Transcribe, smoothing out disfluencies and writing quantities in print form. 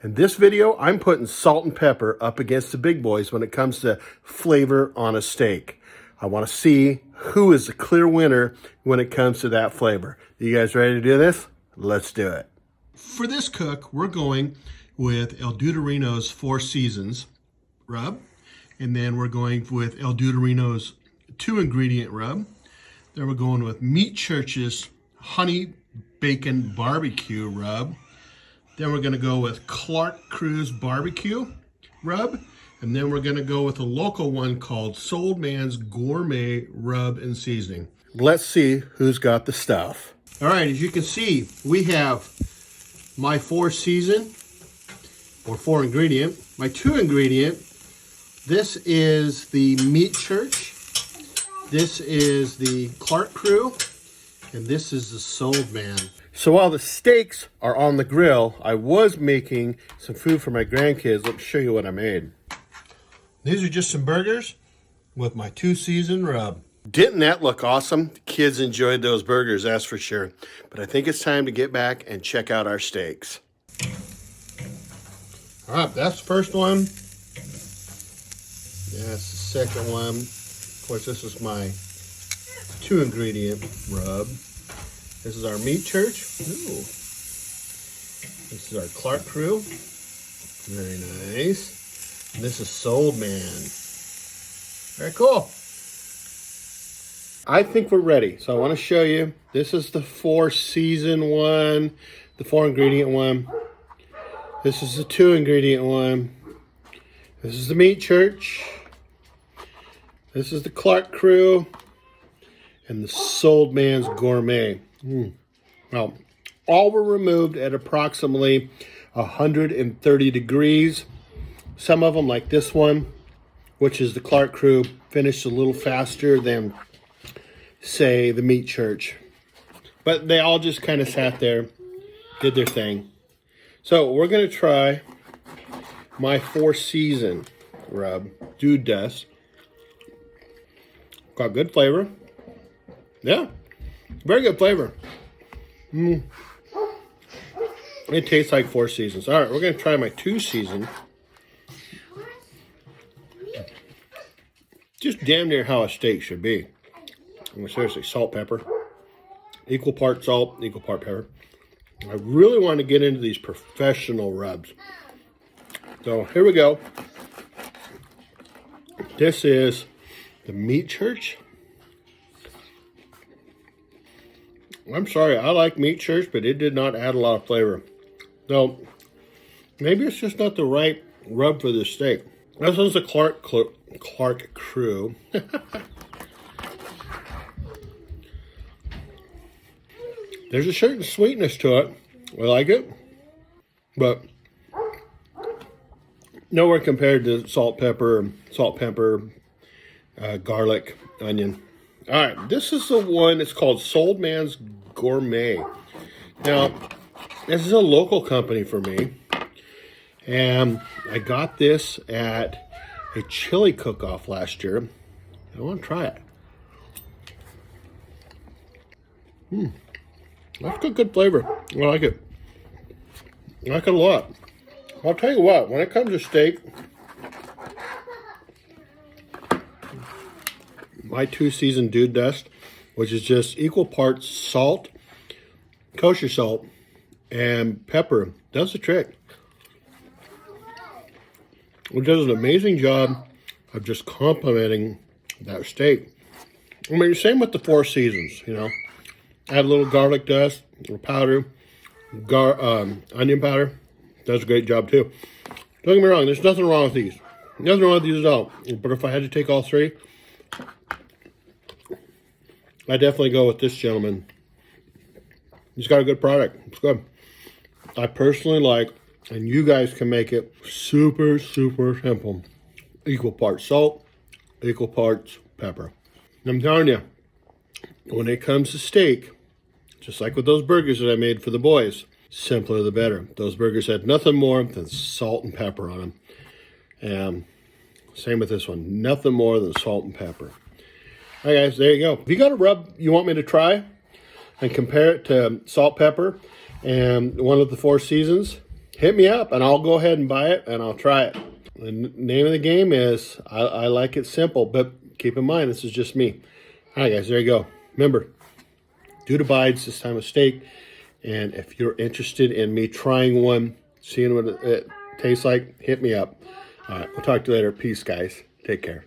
In this video, I'm putting salt and pepper up against the big boys when it comes to flavor on a steak. I want to see who is the clear winner when it comes to that flavor. You guys ready to do this? Let's do it. For this cook, we're going with El Duderino's Four Seasons rub. And then we're going with El Duderino's 2-ingredient rub. Then we're going with Meat Church's Honey Bacon Barbecue rub. Then we're gonna go with Clark Crew's Barbecue rub. And then we're gonna go with a local one called Soul Man's Gourmet Rub and Seasoning. Let's see who's got the stuff. All right, as you can see, we have my 4-season, or 4-ingredient, my 2-ingredient. This is the Meat Church. This is the Clark Crew. And this is the Soul Man. So while the steaks are on the grill, I was making some food for my grandkids. Let me show you what I made. These are just some burgers with my 2-season rub. Didn't that look awesome? The kids enjoyed those burgers, that's for sure. But I think it's time to get back and check out our steaks. All right, that's the first one. That's the second one. Of course, this is my 2-ingredient rub. This is our Meat Church. Ooh. This is our Clark Crew. Very nice. And this is Soul Man. Very cool. I think we're ready. So I want to show you. This is the 4-season one, the 4-ingredient one. This is the 2-ingredient one. This is the Meat Church. This is the Clark Crew. And the Soul Man's Gourmet. Well, all were removed at approximately 130 degrees. Some of them, like this one, which is the Clark Crew, finished a little faster than, say, the Meat Church. But they all just kind of sat there, did their thing. So we're going to try my 4-season rub, Dude Dust. Got good flavor. Yeah. Very good flavor. It tastes like 4 seasons. All right, we're going to try my 2-season. Just damn near how a steak should be. I mean, seriously, salt, pepper. Equal part salt, equal part pepper. I really want to get into these professional rubs. So here we go. This is the Meat Church. I'm sorry, I like Meat Church, but it did not add a lot of flavor. So, maybe it's just not the right rub for this steak. This one's the Clark Crew. There's a certain sweetness to it. I like it. But, nowhere compared to salt, pepper, garlic, onion. All right, this is the one. It's called Soul Man's Gourmet. Now, this is a local company for me, and I got this at a chili cook-off last year. I want to try it. That's good flavor. I like it. I like it a lot. I'll tell you what, when it comes to steak, my 2-season Dude Dust, which is just equal parts salt, kosher salt, and pepper, does the trick. It does an amazing job of just complementing that steak. I mean, same with the 4 seasons, you know. Add a little garlic dust, or powder, onion powder. Does a great job too. Don't get me wrong, there's nothing wrong with these. Nothing wrong with these at all. But if I had to take all 3, I definitely go with this gentleman. He's got a good product. It's good. I personally like, and you guys can make it super, super simple. Equal parts salt, equal parts pepper. And I'm telling you, when it comes to steak, just like with those burgers that I made for the boys, simpler the better. Those burgers had nothing more than salt and pepper on them. And same with this one. Nothing more than salt and pepper. All right, guys, there you go. If you got a rub you want me to try and compare it to salt, pepper, and one of the 4 seasons, hit me up and I'll go ahead and buy it and I'll try it. The name of the game is, I like it simple, but keep in mind, this is just me. All right, guys, there you go. Remember, due to bides this time of steak. And if you're interested in me trying one, seeing what it tastes like, hit me up. All right, we'll talk to you later. Peace, guys. Take care.